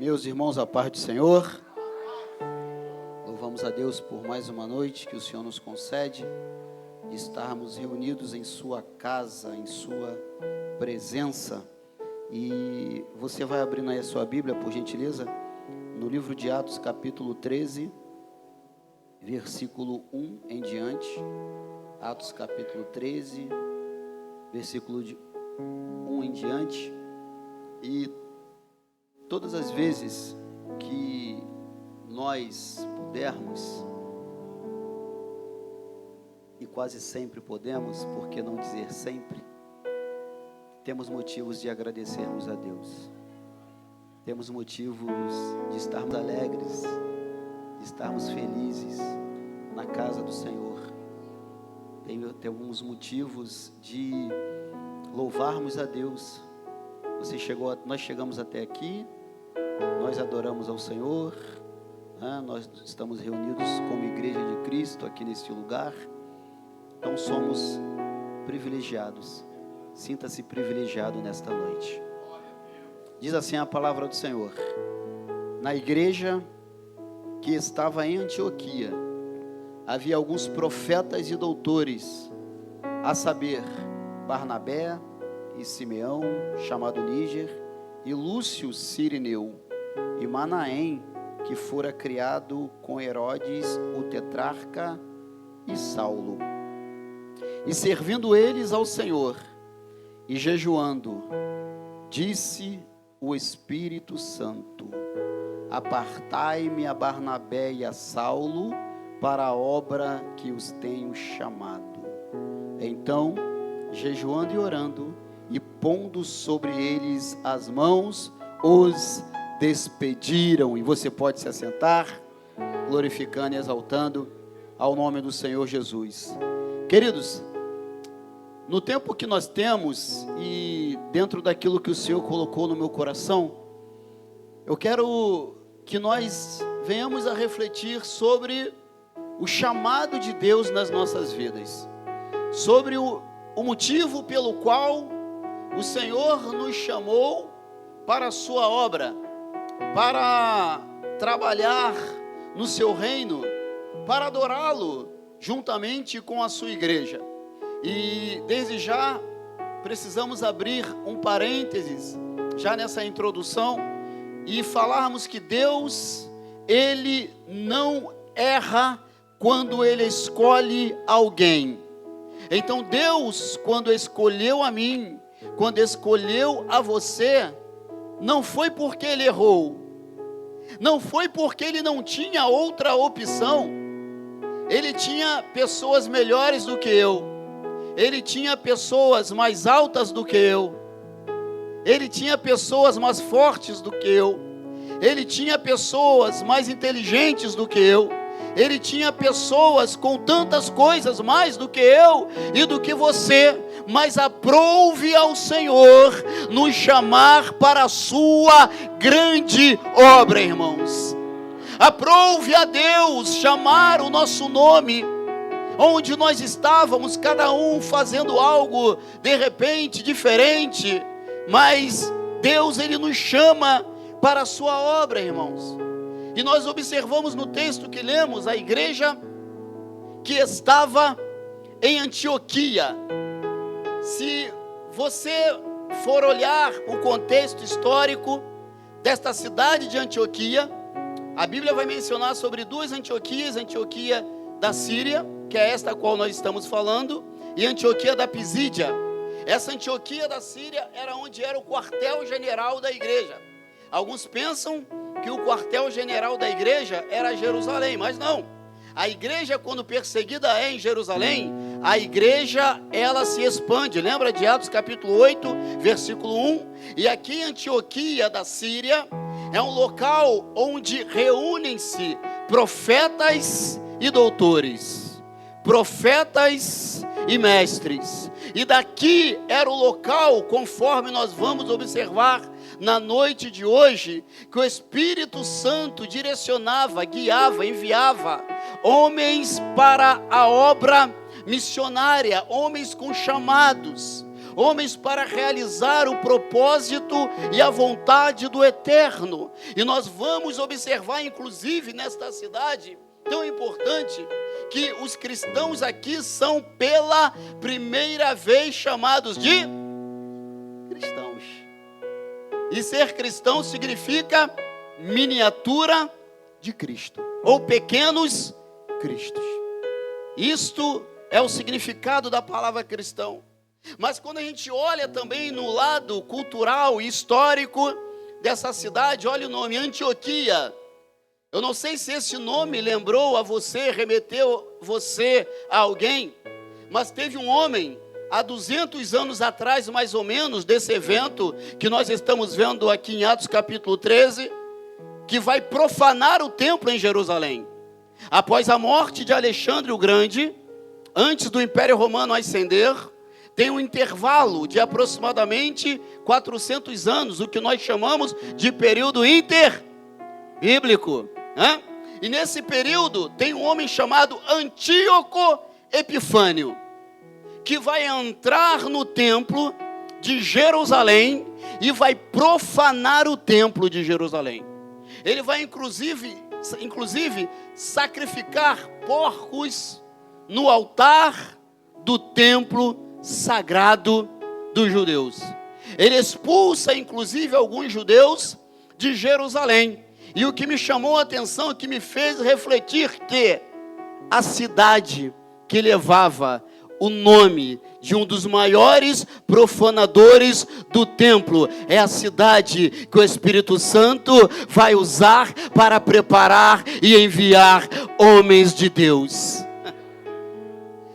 Meus irmãos, a paz do Senhor. Louvamos a Deus por mais uma noite que o Senhor nos concede de estarmos reunidos em sua casa, em sua presença. E você vai abrindo aí a sua Bíblia, por gentileza, no livro de Atos, capítulo 13, versículo 1 em diante. Atos, capítulo 13, versículo 1 em diante. E todas as vezes que nós pudermos, e quase sempre podemos, por que não dizer sempre, temos motivos de agradecermos a Deus. Temos motivos de estarmos alegres, de estarmos felizes na casa do Senhor. Temos motivos de louvarmos a Deus. Nós chegamos até aqui, nós adoramos ao Senhor, nós estamos reunidos como igreja de Cristo aqui neste lugar, então somos privilegiados. Sinta-se privilegiado nesta noite. Diz assim a palavra do Senhor: na igreja que estava em Antioquia, havia alguns profetas e doutores, a saber, Barnabé e Simeão, chamado Níger, e Lúcio Cirineu, e Manaém, que fora criado com Herodes, o tetrarca, e Saulo. E servindo eles ao Senhor, e jejuando, disse o Espírito Santo: apartai-me a Barnabé e a Saulo para a obra que os tenho chamado. Então, jejuando e orando, e pondo sobre eles as mãos, os despediram. E você pode se assentar, glorificando e exaltando ao nome do Senhor Jesus. Queridos, no tempo que nós temos e dentro daquilo que o Senhor colocou no meu coração, eu quero que nós venhamos a refletir sobre o chamado de Deus nas nossas vidas, sobre o motivo pelo qual o Senhor nos chamou para a sua obra, para trabalhar no seu reino, para adorá-lo juntamente com a sua igreja. E desde já precisamos abrir um parênteses já nessa introdução e falarmos que Deus, Ele não erra quando Ele escolhe alguém. Então Deus, quando escolheu a mim, quando escolheu a você, não foi porque Ele errou, não foi porque Ele não tinha outra opção. Ele tinha pessoas melhores do que eu, Ele tinha pessoas mais altas do que eu, Ele tinha pessoas mais fortes do que eu, Ele tinha pessoas mais inteligentes do que eu, Ele tinha pessoas com tantas coisas mais do que eu e do que você, mas aprouve ao Senhor nos chamar para a sua grande obra, irmãos. Aprouve a Deus chamar o nosso nome, onde nós estávamos, cada um fazendo algo de repente diferente, mas Deus, Ele nos chama para a sua obra, irmãos. E nós observamos no texto que lemos a igreja que estava em Antioquia. Se você for olhar o contexto histórico desta cidade de Antioquia, a Bíblia vai mencionar sobre duas Antioquias: Antioquia da Síria, que é esta a qual nós estamos falando, e Antioquia da Pisídia. Essa Antioquia da Síria era onde era o quartel-general da igreja. Alguns pensam que o quartel-general da igreja era Jerusalém, mas não. A igreja, quando perseguida em Jerusalém, a igreja, ela se expande. Lembra de Atos capítulo 8, versículo 1? E aqui em Antioquia da Síria, é um local onde reúnem-se profetas e doutores, profetas e mestres. E daqui era o local, conforme nós vamos observar na noite de hoje, que o Espírito Santo direcionava, guiava, enviava homens para a obra missionária, homens com chamados, homens para realizar o propósito e a vontade do Eterno. E nós vamos observar, inclusive, nesta cidade tão importante, que os cristãos aqui são pela primeira vez chamados de cristãos. E ser cristão significa miniatura de Cristo, ou pequenos cristos. Isto é o significado da palavra cristão. Mas quando a gente olha também no lado cultural e histórico dessa cidade, olha o nome, Antioquia. Eu não sei se esse nome lembrou a você, remeteu você a alguém, mas teve um homem, há 200 anos atrás, mais ou menos, desse evento que nós estamos vendo aqui em Atos capítulo 13, que vai profanar o templo em Jerusalém. Após a morte de Alexandre o Grande, antes do Império Romano ascender, tem um intervalo de aproximadamente 400 anos, o que nós chamamos de período interbíblico. E nesse período tem um homem chamado Antíoco Epifânio, que vai entrar no templo de Jerusalém e vai profanar o templo de Jerusalém. Ele vai inclusive sacrificar porcos no altar do templo sagrado dos judeus. Ele expulsa inclusive alguns judeus de Jerusalém. E o que me chamou a atenção, que me fez refletir, que a cidade que levava o nome de um dos maiores profanadores do templo é a cidade que o Espírito Santo vai usar para preparar e enviar homens de Deus.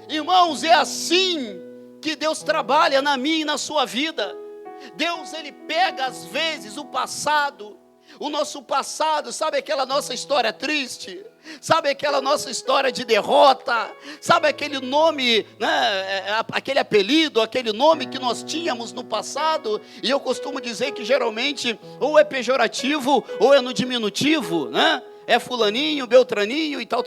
Irmãos, é assim que Deus trabalha na minha e na sua vida. Deus, Ele pega às vezes o passado, o nosso passado, sabe aquela nossa história triste? Sabe aquela nossa história de derrota? Sabe aquele nome, né, aquele apelido, aquele nome que nós tínhamos no passado? E eu costumo dizer que geralmente ou é pejorativo ou é no diminutivo, né? É fulaninho, beltraninho e tal,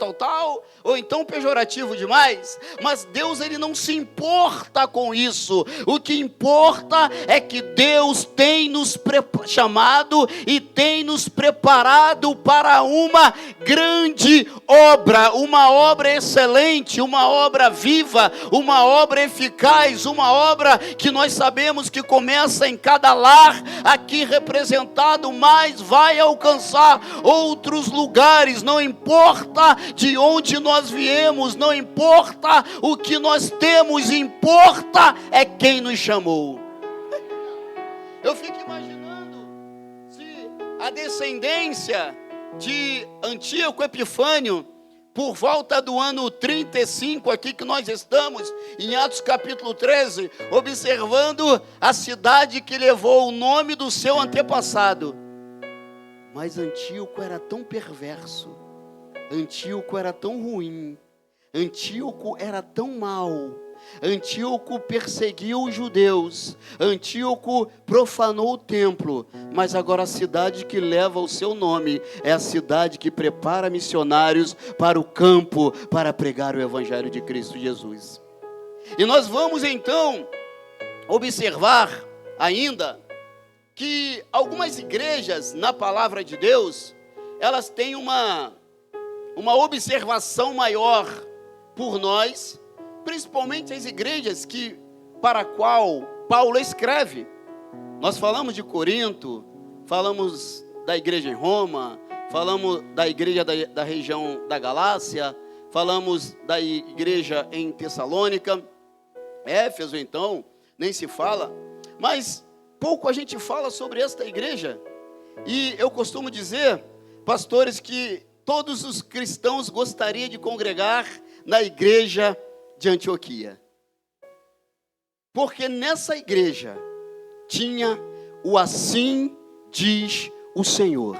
ou então pejorativo demais. Mas Deus, Ele não se importa com isso. O que importa é que Deus tem nos chamado e tem nos preparado para uma grande obra, uma obra excelente, uma obra viva, uma obra eficaz, uma obra que nós sabemos que começa em cada lar aqui representado, mas vai alcançar outros lugares. Não importa de onde nós viemos, não importa o que nós temos, importa é quem nos chamou. Eu fico imaginando se a descendência de Antíoco Epifânio, por volta do ano 35 aqui que nós estamos, em Atos capítulo 13, observando a cidade que levou o nome do seu antepassado. Mas Antíoco era tão perverso, Antíoco era tão ruim, Antíoco era tão mau, Antíoco perseguiu os judeus, Antíoco profanou o templo, mas agora a cidade que leva o seu nome é a cidade que prepara missionários para o campo, para pregar o evangelho de Cristo Jesus. E nós vamos então observar ainda que algumas igrejas na palavra de Deus, elas têm uma observação maior por nós, principalmente as igrejas para a qual Paulo escreve. Nós falamos de Corinto, falamos da igreja em Roma, falamos da igreja da região da Galácia, falamos da igreja em Tessalônica, Éfeso então, nem se fala, mas pouco a gente fala sobre esta igreja. E eu costumo dizer, pastores, que todos os cristãos gostariam de congregar na igreja de Antioquia. Porque nessa igreja tinha o assim diz o Senhor,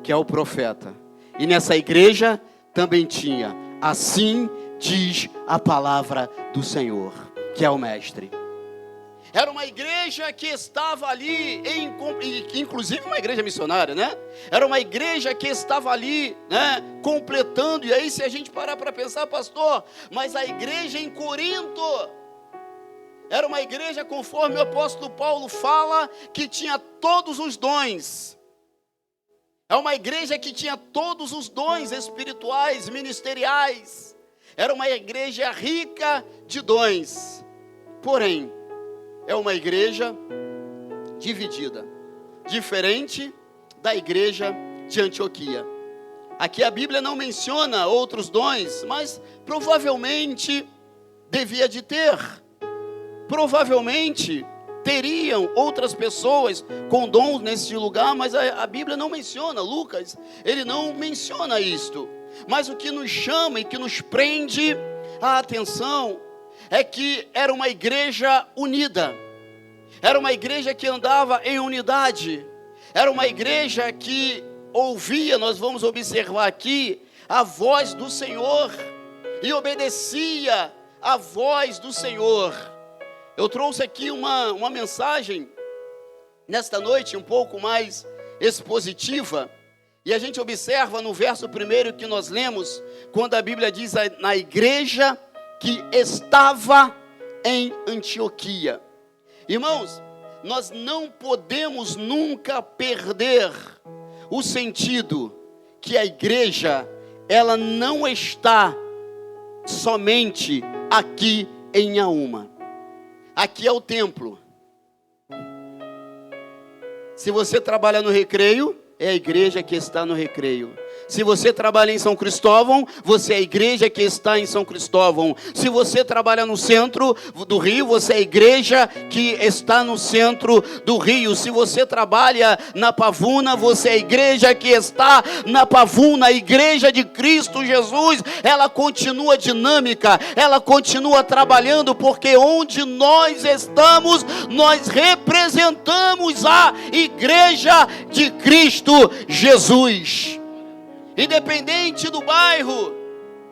que é o profeta. E nessa igreja também tinha assim diz a palavra do Senhor, que é o mestre. Era uma igreja que estava ali, inclusive uma igreja missionária, né? Era uma igreja que estava ali, né? Completando. E aí, se a gente parar para pensar, pastor, mas a igreja em Corinto Era uma igreja, conforme o apóstolo Paulo fala, que tinha todos os dons. É uma igreja que tinha todos os dons espirituais, ministeriais. Era uma igreja rica de dons. Porém, é uma igreja dividida, diferente da igreja de Antioquia. Aqui a Bíblia não menciona outros dons, mas provavelmente devia de ter. Provavelmente teriam outras pessoas com dons nesse lugar, mas a Bíblia não menciona. Lucas, ele não menciona isto. Mas o que nos chama e que nos prende a atenção é que era uma igreja unida. Era uma igreja que andava em unidade. Era uma igreja que ouvia, nós vamos observar aqui, a voz do Senhor e obedecia a voz do Senhor. Eu trouxe aqui uma mensagem nesta noite um pouco mais expositiva, e a gente observa no verso primeiro que nós lemos, quando a Bíblia diz na igreja que estava em Antioquia. Irmãos, nós não podemos nunca perder o sentido que a igreja, ela não está somente aqui em Inhaúma. Aqui é o templo. Se você trabalha no Recreio, é a igreja que está no Recreio. Se você trabalha em São Cristóvão, você é a igreja que está em São Cristóvão. Se você trabalha no centro do Rio, você é a igreja que está no centro do Rio. Se você trabalha na Pavuna, você é a igreja que está na Pavuna. A igreja de Cristo Jesus, ela continua dinâmica, ela continua trabalhando, porque onde nós estamos, nós representamos a igreja de Cristo Jesus. Independente do bairro,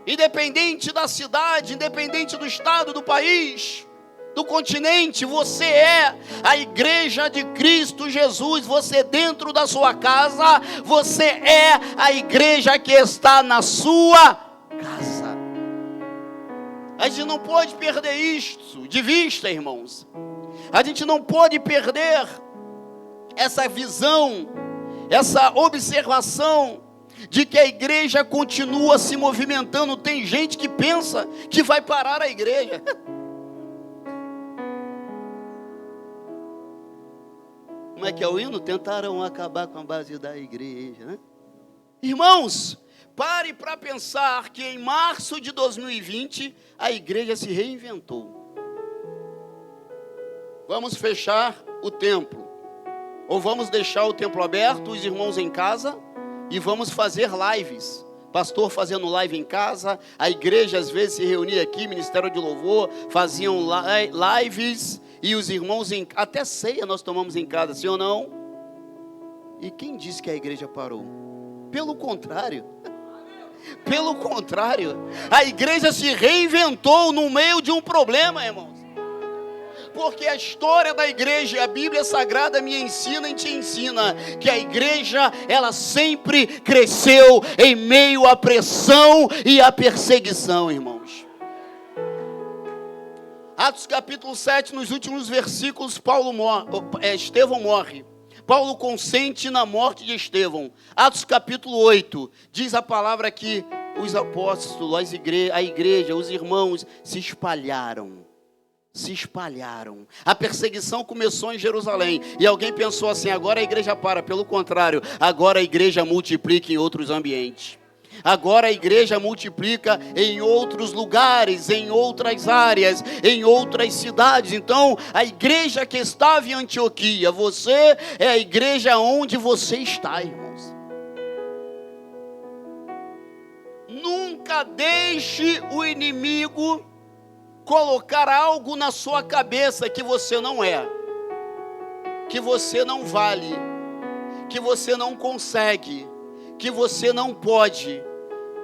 independente da cidade, independente do estado, do país, do continente, você é a igreja de Cristo Jesus. Você dentro da sua casa, você é a igreja que está na sua casa. A gente não pode perder isso de vista, irmãos. A gente não pode perder essa visão, essa observação de que a igreja continua se movimentando. Tem gente que pensa que vai parar a igreja. Como é que é o hino? Tentaram acabar com a base da igreja, né? Irmãos, pare para pensar que em março de 2020 a igreja se reinventou. Vamos fechar o templo, ou vamos deixar o templo aberto, os irmãos em casa, e vamos fazer lives. Pastor fazendo live em casa, a igreja às vezes se reunia aqui, Ministério de Louvor, faziam lives, e os irmãos, até ceia nós tomamos em casa, sim ou não? E quem disse que a igreja parou? Pelo contrário, a igreja se reinventou no meio de um problema, irmãos. Porque a história da igreja, a Bíblia Sagrada me ensina e te ensina que a igreja, ela sempre cresceu em meio à pressão e à perseguição, irmãos. Atos capítulo 7, nos últimos versículos, Estevão morre. Paulo consente na morte de Estevão. Atos capítulo 8, diz a palavra que os apóstolos, a igreja, os irmãos se espalharam. A perseguição começou em Jerusalém. E alguém pensou assim: agora a igreja para. Pelo contrário, agora a igreja multiplica em outros ambientes. Agora a igreja multiplica em outros lugares, em outras áreas, em outras cidades. Então, a igreja que estava em Antioquia, você é a igreja onde você está, irmãos. Nunca deixe o inimigo colocar algo na sua cabeça que você não é, que você não vale, que você não consegue, que você não pode,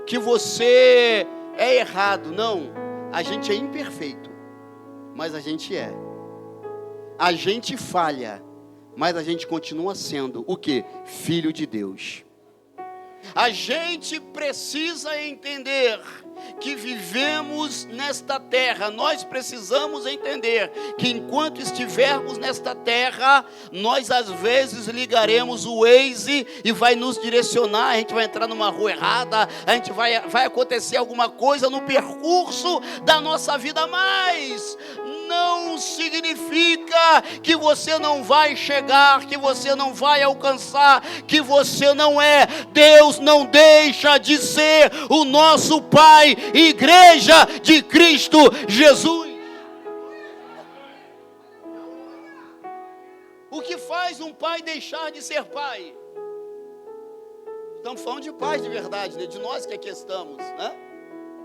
que você é errado. Não, a gente é imperfeito, mas a gente é. A gente falha, mas a gente continua sendo o quê? Filho de Deus. A gente precisa entender que vivemos nesta terra. Nós precisamos entender que enquanto estivermos nesta terra, nós às vezes ligaremos o Waze e vai nos direcionar. A gente vai entrar numa rua errada, a gente vai acontecer alguma coisa no percurso da nossa vida, mas não significa que você não vai chegar, que você não vai alcançar, que você não é. Deus não deixa de ser o nosso Pai, Igreja de Cristo Jesus. O que faz um pai deixar de ser pai? Estamos falando de pais de verdade, né? De nós que aqui estamos, né?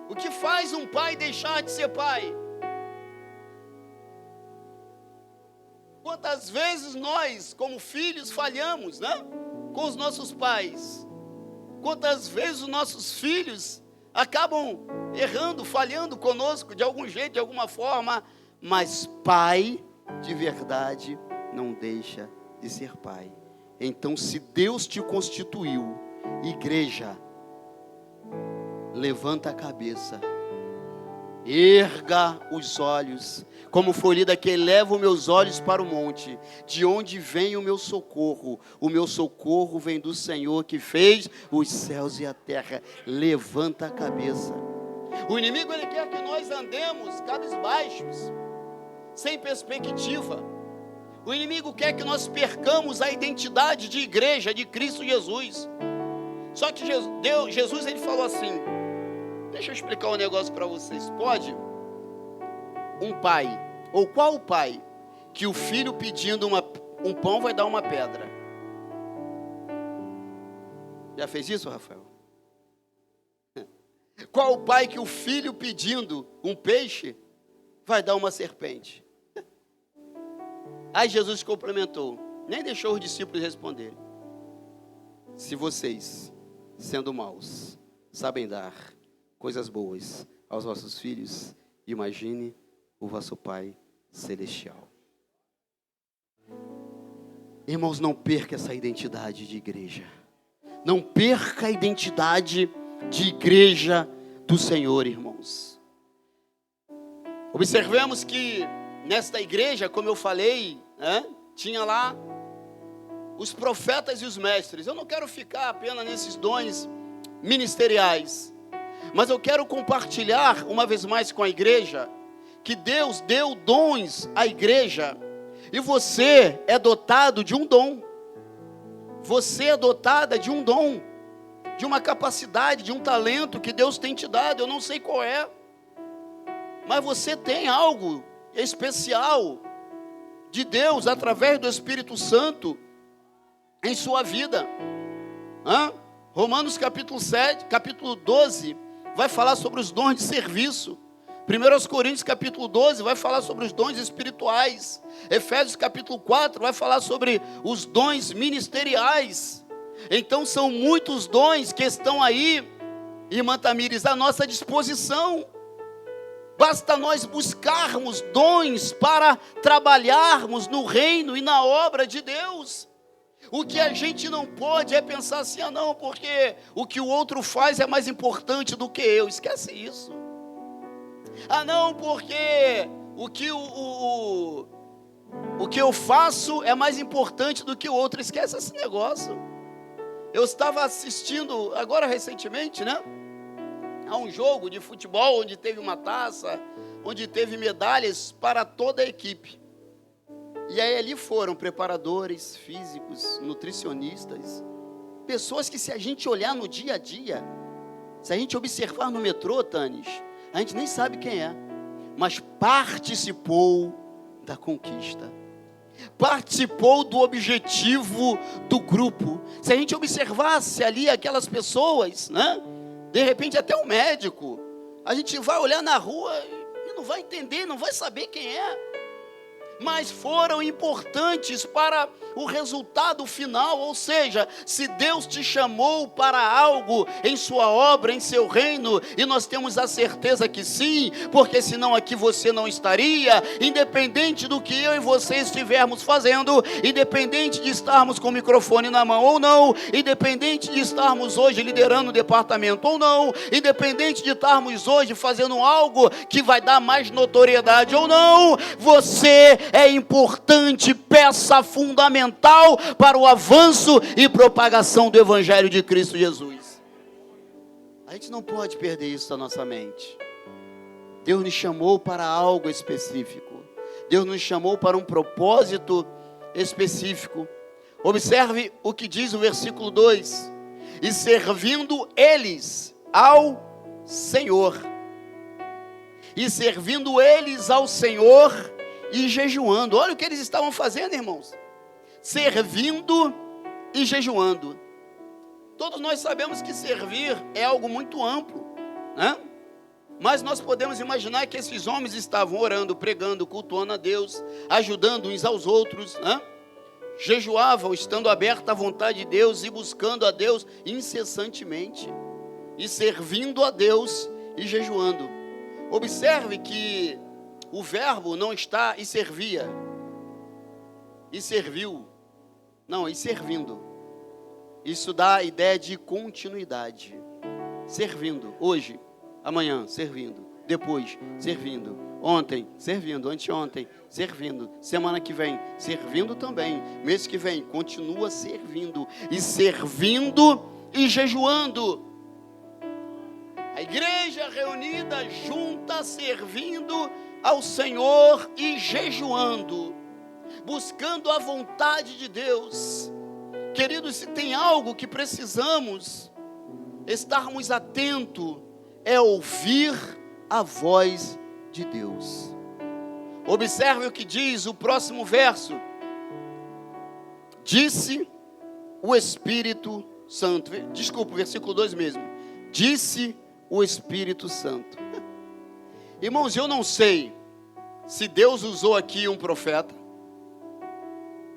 O que faz um pai deixar de ser pai? Quantas vezes nós, como filhos, falhamos, né? Com os nossos pais. Quantas vezes os nossos filhos acabam errando, falhando conosco de algum jeito, de alguma forma. Mas pai de verdade não deixa de ser pai. Então, se Deus te constituiu, igreja, levanta a cabeça, erga os olhos, como foi lido aqui: eleva os meus olhos para o monte, de onde vem o meu socorro vem do Senhor que fez os céus e a terra. Levanta a cabeça. O inimigo, ele quer que nós andemos cabisbaixos, sem perspectiva. O inimigo quer que nós percamos a identidade de igreja de Cristo Jesus. Só que Jesus ele falou assim, deixa eu explicar um negócio para vocês. Pode um pai, ou qual o pai, que o filho pedindo um pão vai dar uma pedra? Já fez isso, Rafael? Qual o pai que o filho pedindo um peixe vai dar uma serpente? Aí Jesus complementou, nem deixou os discípulos responderem. Se vocês, sendo maus, sabem dar coisas boas aos vossos filhos, imagine o vosso Pai Celestial. Irmãos, não perca essa identidade de igreja. Não perca a identidade de igreja do Senhor, irmãos. Observemos que nesta igreja, como eu falei, tinha lá os profetas e os mestres. Eu não quero ficar apenas nesses dons ministeriais, mas eu quero compartilhar uma vez mais com a igreja que Deus deu dons à igreja, e você é dotado de um dom. Você é dotada de um dom, de uma capacidade, de um talento que Deus tem te dado. Eu não sei qual é, mas você tem algo especial de Deus através do Espírito Santo em sua vida. Romanos capítulo 12 vai falar sobre os dons de serviço. 1 Coríntios capítulo 12 vai falar sobre os dons espirituais. Efésios capítulo 4 vai falar sobre os dons ministeriais. Então são muitos dons que estão aí, irmã Tamires, à nossa disposição. Basta nós buscarmos dons para trabalharmos no reino e na obra de Deus. O que a gente não pode é pensar assim, não, porque o que o outro faz é mais importante do que eu. Esquece isso. Não, porque o que eu faço é mais importante do que o outro. Esquece esse negócio. Eu estava assistindo agora recentemente, a um jogo de futebol onde teve uma taça, onde teve medalhas para toda a equipe. E aí ali foram preparadores físicos, nutricionistas, pessoas que, se a gente olhar no dia a dia, se a gente observar no metrô, Tanis, a gente nem sabe quem é, mas participou da conquista, participou do objetivo do grupo. Se a gente observasse ali aquelas pessoas, de repente até um médico, a gente vai olhar na rua e não vai entender, não vai saber quem é, mas foram importantes para o resultado final. Ou seja, se Deus te chamou para algo em sua obra, em seu reino, e nós temos a certeza que sim, porque senão aqui você não estaria, independente do que eu e você estivermos fazendo, independente de estarmos com o microfone na mão ou não, independente de estarmos hoje liderando o departamento ou não, independente de estarmos hoje fazendo algo que vai dar mais notoriedade ou não, você é importante, peça fundamental para o avanço e propagação do Evangelho de Cristo Jesus. A gente não pode perder isso da nossa mente. Deus nos chamou para algo específico. Deus nos chamou para um propósito específico. Observe o que diz o versículo 2: e servindo eles ao Senhor. E servindo eles ao Senhor e jejuando. Olha o que eles estavam fazendo, irmãos. Servindo e jejuando. Todos nós sabemos que servir é algo muito amplo, né? Mas nós podemos imaginar que esses homens estavam orando, pregando, cultuando a Deus, ajudando uns aos outros, né? Jejuavam, estando aberta à vontade de Deus e buscando a Deus incessantemente, e servindo a Deus e jejuando. Observe que o verbo não está e servia, e serviu, não, e servindo. Isso dá a ideia de continuidade. Servindo, hoje, amanhã, servindo, depois, servindo, ontem, servindo, anteontem, servindo, semana que vem, servindo também, mês que vem, continua servindo, e servindo e jejuando. A igreja reunida junta, servindo ao Senhor e jejuando, buscando a vontade de Deus. Queridos, se tem algo que precisamos estarmos atentos, é ouvir a voz de Deus. Observe o que diz o próximo verso. Disse o Espírito Santo. Desculpa, versículo 2 mesmo. Disse o Espírito Santo. Irmãos, eu não sei se Deus usou aqui um profeta.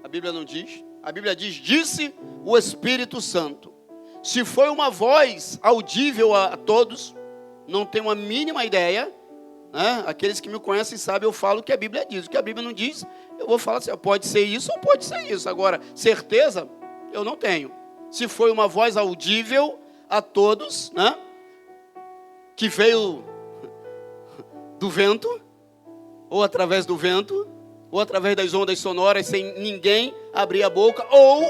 A Bíblia não diz. A Bíblia diz, disse o Espírito Santo. Se foi uma voz audível a todos, não tenho a mínima ideia, né? Aqueles que me conhecem sabem, eu falo o que a Bíblia diz. O que a Bíblia não diz, eu vou falar assim, pode ser isso ou pode ser isso. Agora, certeza, eu não tenho. Se foi uma voz audível a todos, né? Que veio do vento, ou através do vento, ou através das ondas sonoras, sem ninguém abrir a boca, ou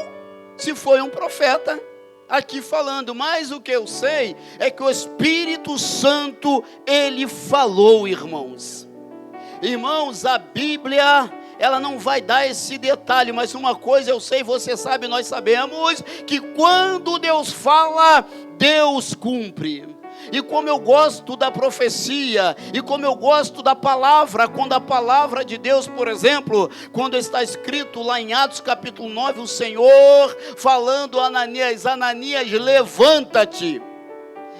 se foi um profeta aqui falando. Mas o que eu sei é que o Espírito Santo, ele falou, irmãos. Irmãos, a Bíblia, ela não vai dar esse detalhe, mas uma coisa eu sei, você sabe, nós sabemos, que quando Deus fala, Deus cumpre. E como eu gosto da profecia, e como eu gosto da palavra, quando a palavra de Deus, por exemplo, quando está escrito lá em Atos capítulo 9, o Senhor falando a Ananias, Ananias, levanta-te,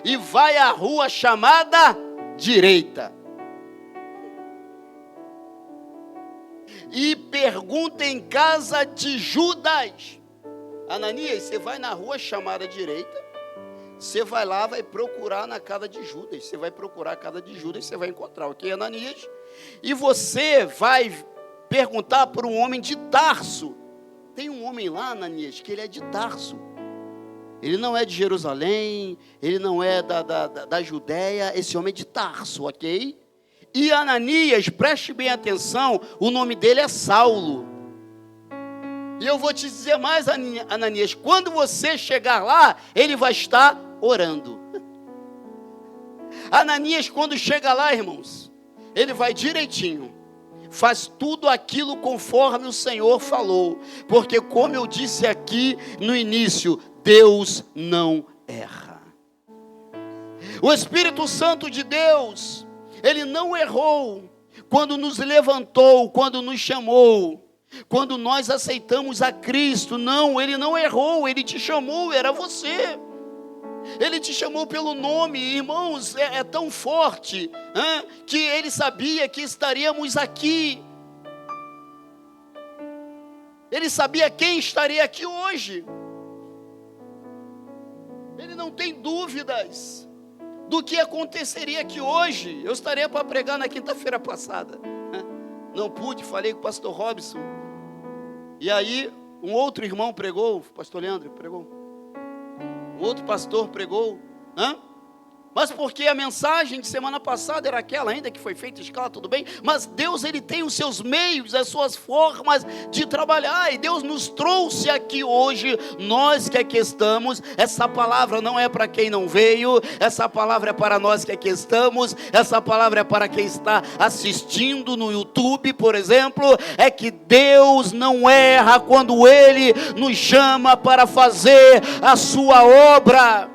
e vai à rua chamada direita, e pergunta em casa de Judas. Ananias, você vai na rua chamada direita, você vai lá, vai procurar na casa de Judas. Você vai procurar a casa de Judas, você vai encontrar, ok, Ananias? E você vai perguntar para um homem de Tarso. Tem um homem lá, Ananias, que ele é de Tarso. Ele não é de Jerusalém, ele não é da Judéia, esse homem é de Tarso, ok? E Ananias, preste bem atenção, o nome dele é Saulo. E eu vou te dizer mais, Ananias, quando você chegar lá, ele vai estar orando. Ananias, quando chega lá, irmãos, ele vai direitinho, faz tudo aquilo conforme o Senhor falou, porque como eu disse aqui no início, Deus não erra. O Espírito Santo de Deus, ele não errou quando nos levantou, quando nos chamou, quando nós aceitamos a Cristo. Não, ele não errou, ele te chamou, era você. Ele te chamou pelo nome, irmãos, é tão forte, que ele sabia que estaríamos aqui. Ele sabia quem estaria aqui hoje. Ele não tem dúvidas do que aconteceria aqui hoje. Eu estaria para pregar na quinta-feira passada. Não pude, falei com o pastor Robson. E aí, um outro irmão pregou, o pastor Leandro pregou. Um outro pastor pregou. Mas porque a mensagem de semana passada era aquela, ainda que foi feita escala, tudo bem, mas Deus, Ele tem os seus meios, as suas formas de trabalhar, e Deus nos trouxe aqui hoje, nós que aqui estamos. Essa palavra não é para quem não veio, essa palavra é para nós que aqui estamos, essa palavra é para quem está assistindo no YouTube, por exemplo. É que Deus não erra quando Ele nos chama para fazer a sua obra.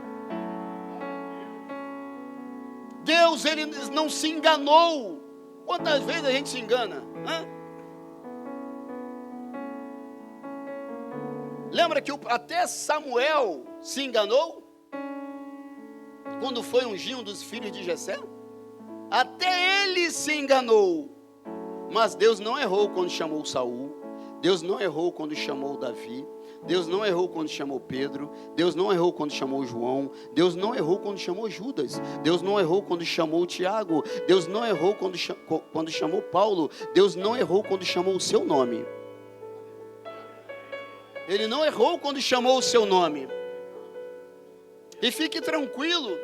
Deus, Ele não se enganou. Quantas vezes a gente se engana? Lembra que até Samuel se enganou? Quando foi ungir um dos filhos de Jessé? Até ele se enganou. Mas Deus não errou quando chamou Saul. Deus não errou quando chamou Davi. Deus não errou quando chamou Pedro. Deus não errou quando chamou João. Deus não errou quando chamou Judas. Deus não errou quando chamou Tiago. Deus não errou quando chamou Paulo. Deus não errou quando chamou o seu nome. Ele não errou quando chamou o seu nome. E fique tranquilo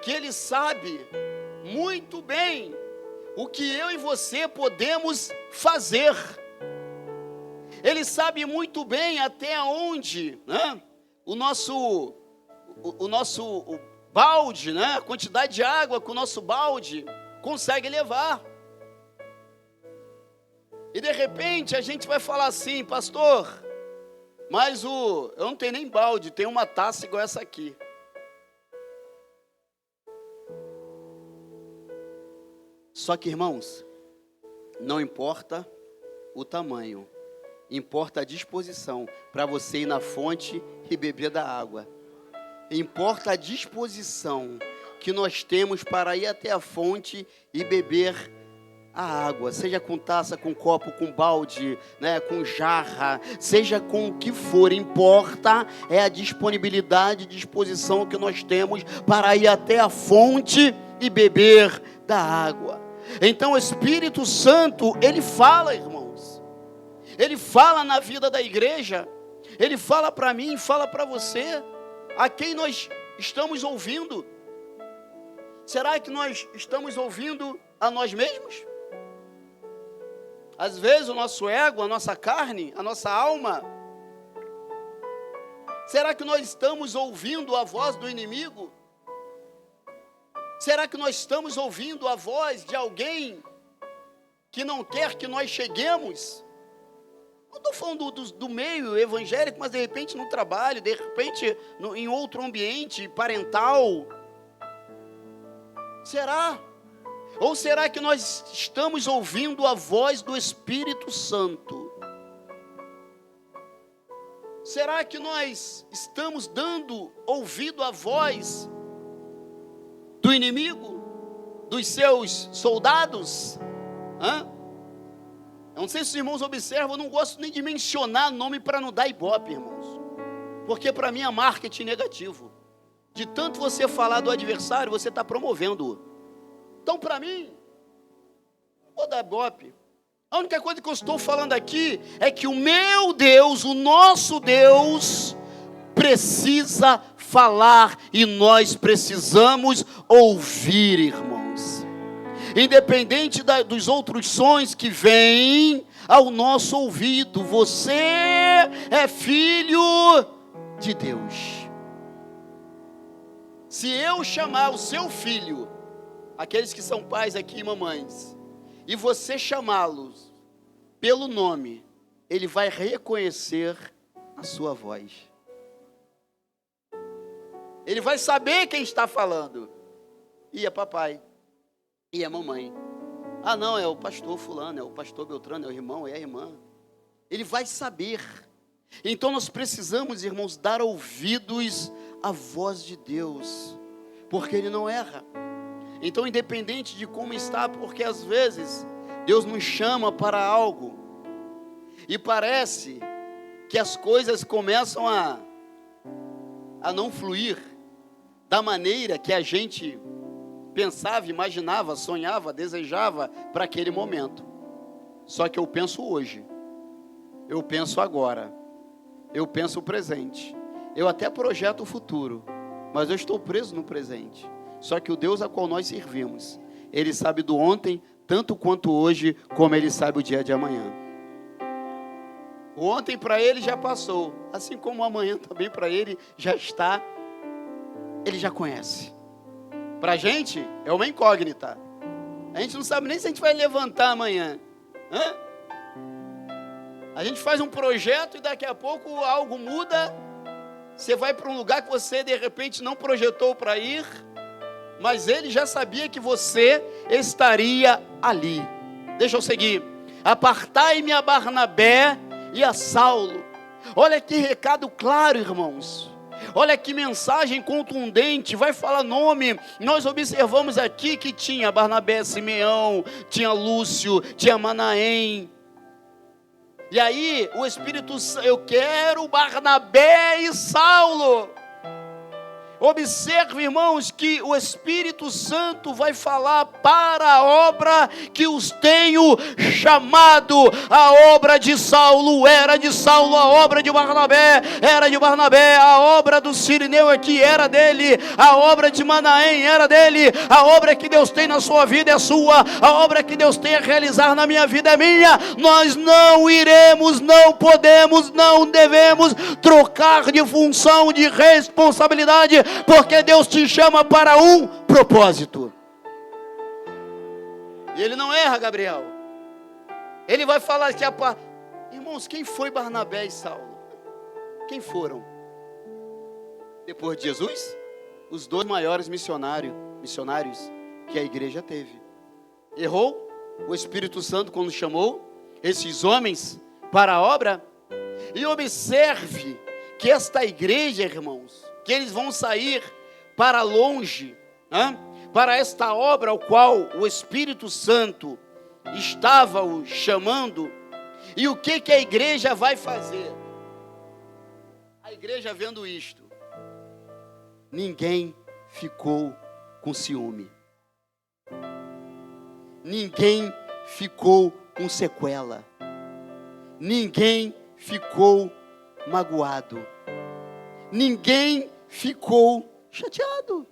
que Ele sabe muito bem o que eu e você podemos fazer. Ele sabe muito bem até onde, o nosso balde, a quantidade de água que o nosso balde consegue levar. E de repente a gente vai falar assim: pastor, mas eu não tenho nem balde, tenho uma taça igual essa aqui. Só que, irmãos, não importa o tamanho, importa a disposição para você ir na fonte e beber da água. Importa a disposição que nós temos para ir até a fonte e beber a água, seja com taça, com copo, com balde, com jarra, seja com o que for. Importa é a disponibilidade e disposição que nós temos para ir até a fonte e beber da água. Então o Espírito Santo, Ele fala, irmãos. Ele fala na vida da igreja. Ele fala para mim, fala para você. A quem nós estamos ouvindo? Será que nós estamos ouvindo a nós mesmos? Às vezes o nosso ego, a nossa carne, a nossa alma. Será que nós estamos ouvindo a voz do inimigo? Será que nós estamos ouvindo a voz de alguém que não quer que nós cheguemos? Não estou falando do meio evangélico, mas de repente no trabalho, de repente em outro ambiente parental. Será? Ou será que nós estamos ouvindo a voz do Espírito Santo? Será que nós estamos dando ouvido à voz do inimigo, dos seus soldados? Eu não sei se os irmãos observam, eu não gosto nem de mencionar nome para não dar ibope, irmãos. Porque para mim é marketing negativo. De tanto você falar do adversário, você está promovendo-o. Então para mim, não vou dar ibope. A única coisa que eu estou falando aqui é que o meu Deus, o nosso Deus, precisa falar e nós precisamos ouvir, irmãos. Independente dos outros sons que vêm ao nosso ouvido, você é filho de Deus. Se eu chamar o seu filho, aqueles que são pais aqui e mamães, e você chamá-los pelo nome, ele vai reconhecer a sua voz. Ele vai saber quem está falando. E é papai. E é mamãe. Ah, não, é o pastor fulano, é o pastor Beltrano, é o irmão, é a irmã. Ele vai saber. Então nós precisamos, irmãos, dar ouvidos à voz de Deus, porque Ele não erra. Então, independente de como está, porque às vezes Deus nos chama para algo e parece que as coisas começam a não fluir da maneira que a gente pensava, imaginava, sonhava, desejava para aquele momento. Só que eu penso hoje, eu penso agora, eu penso o presente, eu até projeto o futuro, mas eu estou preso no presente. Só que o Deus a qual nós servimos, Ele sabe do ontem, tanto quanto hoje, como Ele sabe o dia de amanhã. O ontem para Ele já passou, assim como o amanhã também para Ele já está, Ele já conhece. Para a gente é uma incógnita, a gente não sabe nem se a gente vai levantar amanhã. A gente faz um projeto e daqui a pouco algo muda, você vai para um lugar que você de repente não projetou para ir, mas Ele já sabia que você estaria ali. Deixa eu seguir. Apartai-me a Barnabé e a Saulo. Olha que recado claro, irmãos. Olha que mensagem contundente. Vai falar nome. Nós observamos aqui que tinha Barnabé, Simeão, tinha Lúcio, tinha Manaém. E aí o Espírito Santo, eu quero Barnabé e Saulo. Observe, irmãos, que o Espírito Santo vai falar para a obra que os tenho chamado. A obra de Saulo era de Saulo, a obra de Barnabé era de Barnabé, a obra do Cirineu aqui era dele, a obra de Manaém era dele, a obra que Deus tem na sua vida é sua, a obra que Deus tem a realizar na minha vida é minha. Nós não iremos, não podemos, não devemos trocar de função, de responsabilidade, porque Deus te chama para um propósito. E Ele não erra, Gabriel. Ele vai falar que irmãos, quem foi Barnabé e Saulo? Quem foram? Depois de Jesus, os 2 maiores missionários que a igreja teve. Errou o Espírito Santo quando chamou esses homens para a obra? E observe que esta igreja, irmãos, que eles vão sair para longe, para esta obra ao qual o Espírito Santo estava o chamando. E o que a igreja vai fazer? A igreja vendo isto, ninguém ficou com ciúme, ninguém ficou com sequela, ninguém ficou magoado, ninguém ficou chateado.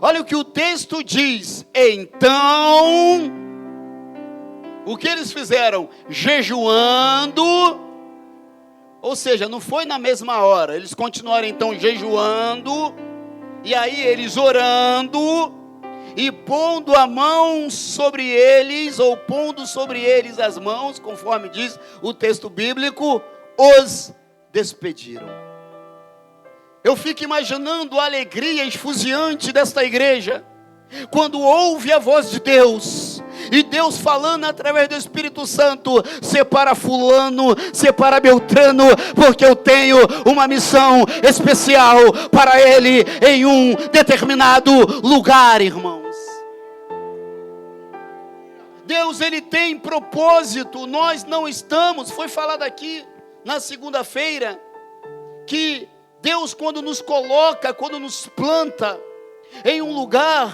Olha o que o texto diz. Então, o que eles fizeram? Jejuando, ou seja, não foi na mesma hora, eles continuaram então jejuando, e aí eles orando, e pondo a mão sobre eles, ou pondo sobre eles as mãos, conforme diz o texto bíblico, os despediram. Eu fico imaginando a alegria esfuziante desta igreja, quando ouve a voz de Deus, e Deus falando através do Espírito Santo: separa fulano, separa Beltrano, porque eu tenho uma missão especial para ele em um determinado lugar, irmãos. Deus, Ele tem propósito, nós não estamos. Foi falado aqui na segunda-feira, que Deus, quando nos coloca, quando nos planta em um lugar,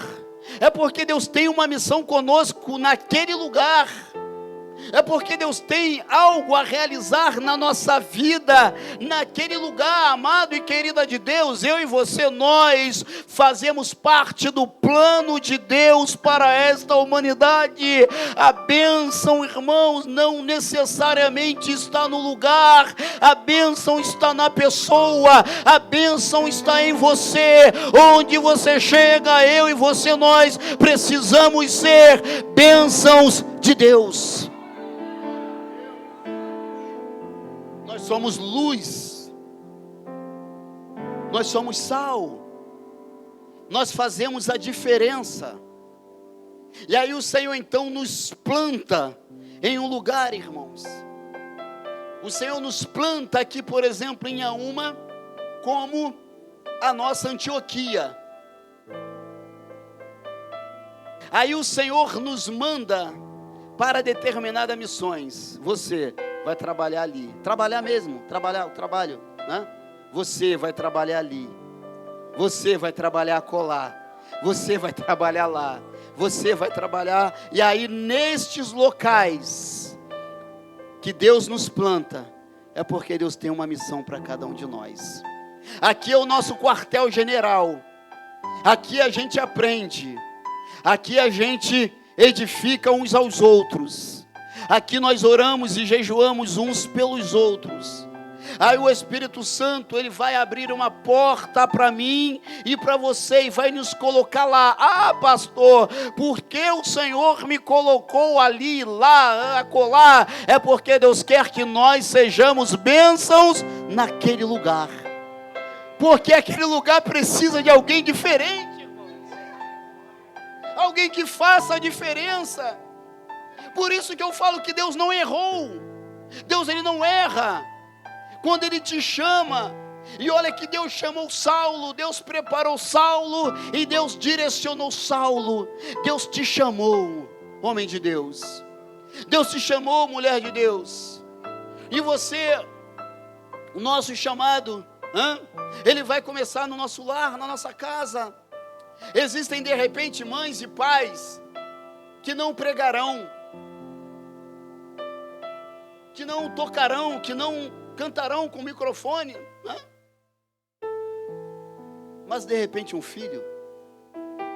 é porque Deus tem uma missão conosco naquele lugar. É porque Deus tem algo a realizar na nossa vida, naquele lugar. Amado e querida de Deus, eu e você, nós fazemos parte do plano de Deus para esta humanidade. A bênção, irmãos, não necessariamente está no lugar, a bênção está na pessoa, a bênção está em você. Onde você chega, eu e você, nós precisamos ser bênçãos de Deus. Nós somos luz, nós somos sal, nós fazemos a diferença. E aí o Senhor então nos planta em um lugar, irmãos. O Senhor nos planta aqui, por exemplo, em Auma, como a nossa Antioquia. Aí o Senhor nos manda para determinadas missões. Você vai trabalhar ali. Trabalhar mesmo, trabalhar, o trabalho, né? Você vai trabalhar ali. Você vai trabalhar acolá. Você vai trabalhar lá. Você vai trabalhar. E aí, nestes locais que Deus nos planta, é porque Deus tem uma missão para cada um de nós. Aqui é o nosso quartel-general. Aqui a gente aprende. Aqui a gente edifica uns aos outros. Aqui nós oramos e jejuamos uns pelos outros. Aí o Espírito Santo, ele vai abrir uma porta para mim e para você, e vai nos colocar lá. Ah, pastor, porque o Senhor me colocou ali, lá, acolá? É porque Deus quer que nós sejamos bênçãos naquele lugar. Porque aquele lugar precisa de alguém diferente, irmãos. Alguém que faça a diferença. Por isso que eu falo que Deus não errou. Deus, ele não erra. Quando ele te chama, e olha que Deus chamou Saulo, Deus preparou Saulo, e Deus direcionou Saulo. Deus te chamou, homem de Deus. Deus te chamou, mulher de Deus. E você, o nosso chamado, ele vai começar no nosso lar, na nossa casa. Existem de repente mães e pais que não pregarão, que não tocarão, que não cantarão com o microfone, né? Mas de repente um filho,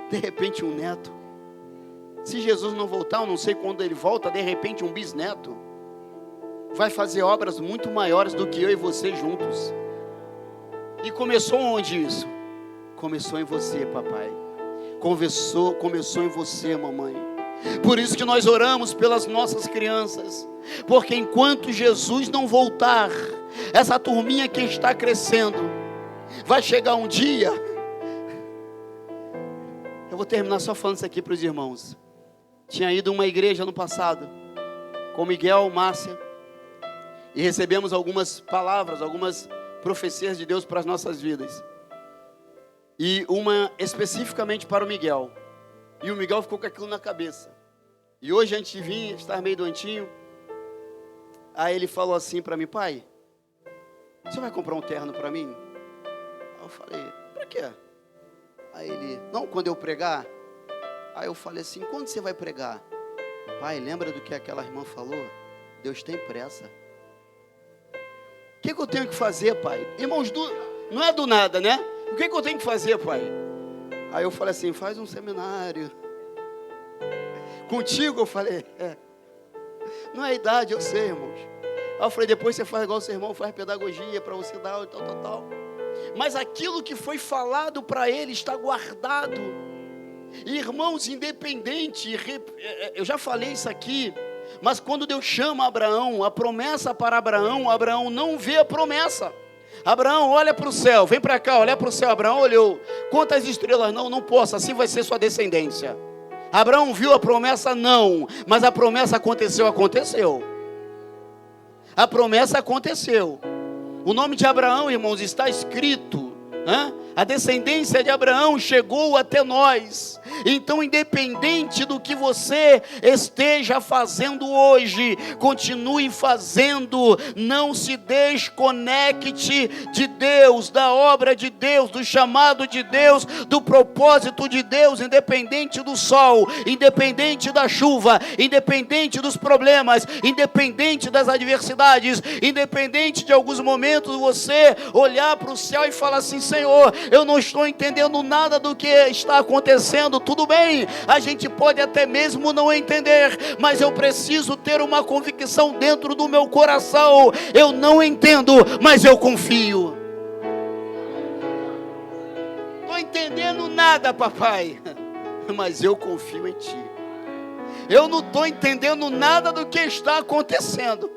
de repente um neto, se Jesus não voltar, eu não sei quando ele volta, de repente um bisneto, vai fazer obras muito maiores do que eu e você juntos. E começou onde isso? Começou em você, papai. Começou em você, mamãe. Por isso que nós oramos pelas nossas crianças, porque enquanto Jesus não voltar, essa turminha que está crescendo, vai chegar um dia. Eu vou terminar só falando isso aqui para os irmãos. Tinha ido a uma igreja no passado, com Miguel, Márcia, e recebemos algumas palavras, algumas profecias de Deus para as nossas vidas, e uma especificamente para o Miguel. E o Miguel ficou com aquilo na cabeça. E hoje, antes de vir, estar meio doentinho, aí ele falou assim para mim: pai, você vai comprar um terno para mim? Aí eu falei: para quê? Aí ele: não, quando eu pregar. Aí eu falei assim: quando você vai pregar? Pai, lembra do que aquela irmã falou? Deus tem pressa. O que eu tenho que fazer, pai? Irmãos, não é do nada, né? O que eu tenho que fazer, pai? Aí eu falei assim: faz um seminário. Contigo eu falei: não é a idade, eu sei, irmãos. Aí eu falei: depois você faz igual o seu irmão, faz pedagogia para você dar e tal. Mas aquilo que foi falado para ele está guardado. Irmãos, independente, eu já falei isso aqui, mas quando Deus chama Abraão, a promessa para Abraão, Abraão não vê a promessa. Abraão, olha para o céu, vem para cá, olha para o céu. Abraão olhou: quantas estrelas? Não posso, assim vai ser sua descendência. Abraão viu a promessa? Não, mas a promessa aconteceu. A promessa aconteceu. O nome de Abraão, irmãos, está escrito, né? A descendência de Abraão chegou até nós. Então, independente do que você esteja fazendo hoje, continue fazendo. Não se desconecte de Deus, da obra de Deus, do chamado de Deus, do propósito de Deus, independente do sol, independente da chuva, independente dos problemas, independente das adversidades, independente de alguns momentos você olhar para o céu e falar assim: Senhor, eu não estou entendendo nada do que está acontecendo. Tudo bem, a gente pode até mesmo não entender, mas eu preciso ter uma convicção dentro do meu coração: eu não entendo, mas eu confio. Estou entendendo nada, papai, mas eu confio em ti. Eu não estou entendendo nada do que está acontecendo,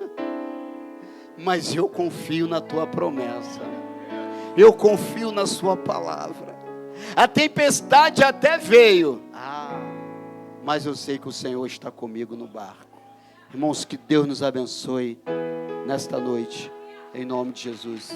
mas eu confio na tua promessa. Eu confio na sua palavra. A tempestade até veio, mas eu sei que o Senhor está comigo no barco. Irmãos, que Deus nos abençoe nesta noite, em nome de Jesus.